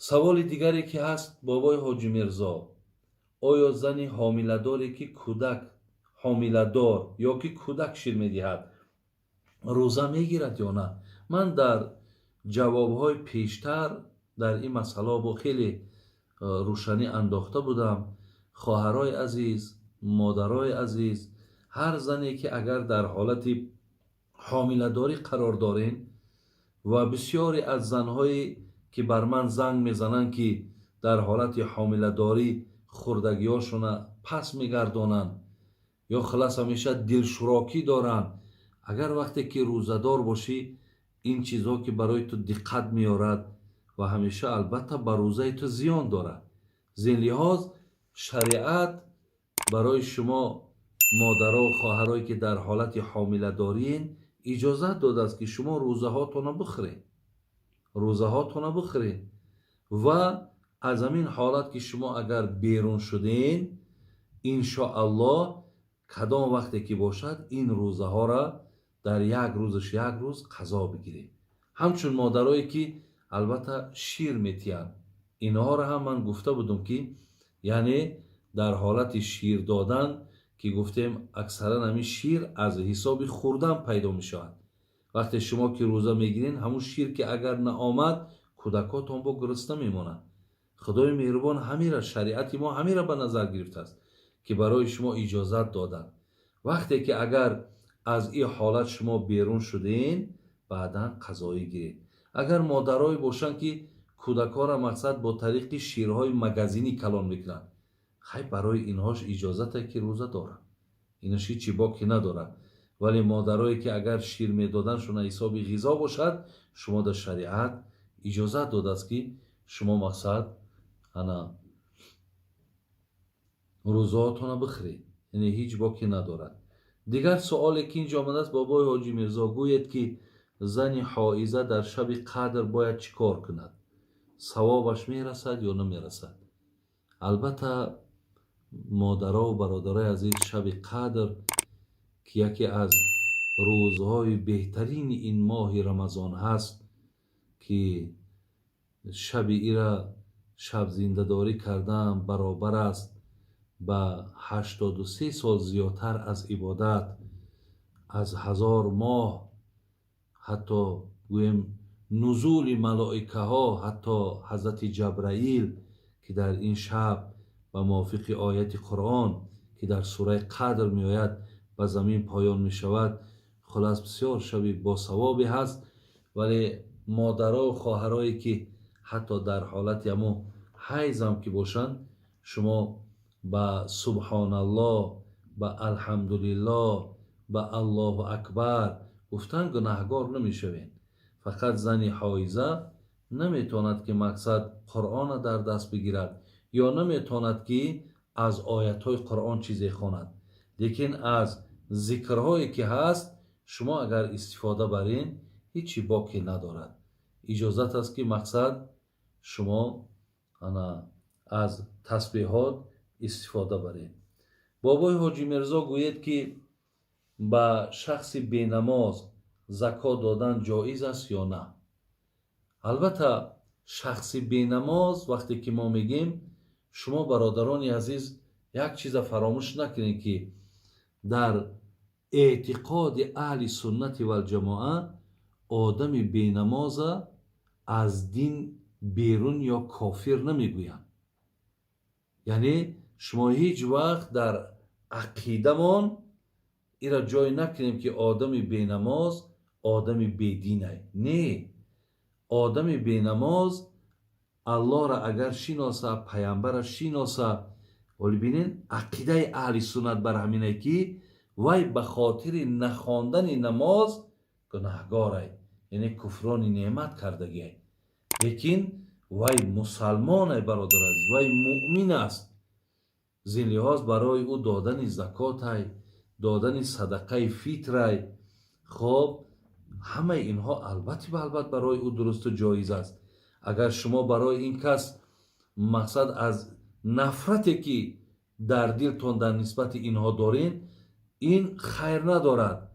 саволи дигаре ки ҳаст бобои ҳоҷи мирзо, оё зани ҳомиладоре ки кӯдак ҳомиладор ё ки кӯдак шир медиҳад рӯза мегирад ё на? ман дар ҷавобҳои пештар дар ин масъала бо хеле рӯшанӣ андохта будам. хоҳарои азиз, модарои азиз, ҳар зане ки агар дар ҳолати ҳомиладорӣ қарор дорен ва бисёре аз занҳое ки бар ман занг мезананд ки дар ҳолати ҳомиладорӣ хурдагиҳошона пас мегардонанд ё хилас ҳамеша дилшӯрокӣ доранд, агар вақте ки рӯзадор бошӣ ин чизҳо ки барои ту диққат меорад ва ҳамеша албатта ба рӯзаи ту зиён дорад. зин лиҳоз шариат барои шумо модаро хоҳарое ки дар ҳолати ҳомиладориен иҷозат додааст ки шумо рӯзаҳотона бихӯред ва аз ҳамин ҳолат ки шумо агар берун шуден иншоаллоҳ кадом вақте ки бошад ин рӯзаҳоро дар як рӯзаш як рӯз қазо бигиред. ҳамчун модарое ки албатта шир метиҳанд, инҳоро ҳам ман гуфта будам ки яъне дар ҳолати шир додан ки гуфтем аксаран ҳамин шир аз ҳисоби хӯрдан пайдо мешавад. вақте шумо ки рӯза мегирен ҳамун шир ки агар наомад кӯдакотон бо гурусна мемонанд. худои меҳрубон ҳамира шариати мо ҳамира ба назар гирифтааст ки барои шумо иҷозат доданд. вақте ки агар аз ин ҳолат шумо берун шуден баъдан қазоӣ гиред. агар модарое бошанд ки кӯдакҳоро мақсад бо тариқи ширҳои магазинӣ калон мекунанд, хай барои инҳош иҷозате ки рӯза доранд, инаш ҳичи боки надорад. вале модарое ки агар шир медоданшона ҳисоби ғизо бошад, шумо дар шариат иҷозат додааст ки шумо мақсад ана рӯзаотона бихӯред, яъне ҳиҷ боки надорад. дигар суоле ки инҷо омадааст, бобои ҳоҷи мирзо гӯед ки зани ҳоиза дар шаби қадр бояд чӣ кор кунад? савобаш мерасад ё намерасад? албатта модарову бародарои азиз, шаби қадр ки яке аз рӯзҳои беҳтарини ин моҳи рамазон ҳаст ки шаби ира шабзиндадорӣ кардан баробар аст ба 83 сол зиёдтар аз ибодат, аз 1000 моҳ, ҳатто гӯем нузули малоикаҳо, ҳатто ҳазрати ҷабраил ки дар ин шаб ба мувофиқи ояти қуръон ки дар сураи қадр меояд ба замин поён мешавад. хулас бисёр шаби босавобе ҳаст. вале модаро хоҳарое ки ҳатто дар ҳолати ҳамо ҳайзам ки бошанд, шумо ба субҳоналлоҳ, ба алҳамдулиллоҳ, ба аллоҳу акбар гуфтан гунаҳгор намешавед. фақат зани ҳоиза наметавонад ки мақсад қуръона дар даст бигирад ё наметавонад ки аз оятҳои қуръон чизе хонад, лекин аз зикрҳое ки ҳаст шумо агар истифода барен ҳичи боки надорад. иҷозат аст ки мақсад шумо аз тасбеҳот истифода баред. бобои ҳоҷи мирзо гӯед ки ба шахси бенамоз закот додан ҷоиз аст ё на? албатта шахси бенамоз вақте ки мо мегем, шумо бародарони азиз як чиза фаромӯш накунед ки дар эътиқоди аҳли суннати валҷамоа одами бенамоза аз дин берун ё кофир намегӯянд. яъне шумо ҳеҷ вақт дар ақидамон ира ҷой накунем ки одами бенамоз одами бединай. не, одами бенамоз аллоҳро агар шиноса, пайғамбара шиноса, вале бинен ақидаи аҳли суннат бар ҳаминае ки вай ба хотири нахондани намоз гунаҳгорай, яъне куфрони неъмат кардагиай. лекин вай мусалмонай, бародар азиз, вай муъмин аст. зин лиҳоз барои ӯ додани закотай, додани садақаи фитрай, хоб ҳамаи инҳо албатта албат барои ӯ дурусту ҷоиз аст. агар шумо барои ин кас мақсад аз нафрате ки дар дилтон дар нисбати инҳо дорен, ин хайр надорад,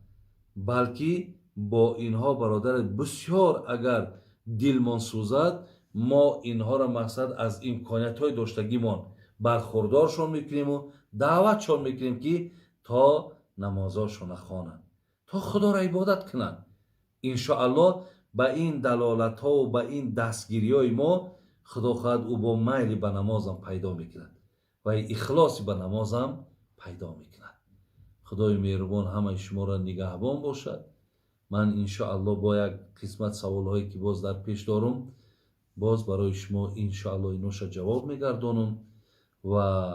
балки бо инҳо бародар бисёр агар дилмон сӯзад, ما اینها را مقصد از امکانیت های داشتگیمان برخوردارشون میکنیم و دعوتشون میکنیم که تا نمازاشون خوانند، تا خدا را عبادت کنند. انشاءالله به این دلالت ها و به این دستگیری های ما خدا خواهد او با میل به نمازم پیدا میکند و اخلاصی به نمازم پیدا میکند. خدای مهربان همه شما را نگهبان باشد. من انشاءالله با یک قسمت سوال هایی که باز در پیش دارم باز برای شما انشاءالله اینوش جواب میگردانم و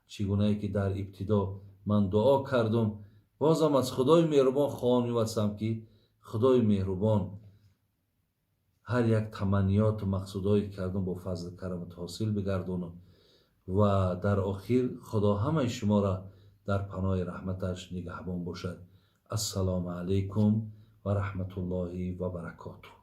چگونه ای که در ابتدا من دعا کردم بازم از خدای مهربان خواهم می‌وستم که خدای مهربان هر یک تمنیات و مقصودهایی کردم با فضل کرمت حاصل بگردانم و در آخر خدا همه شما را در پناه رحمتش نگهبان باشد. السلام علیکم و رحمت الله و برکاته.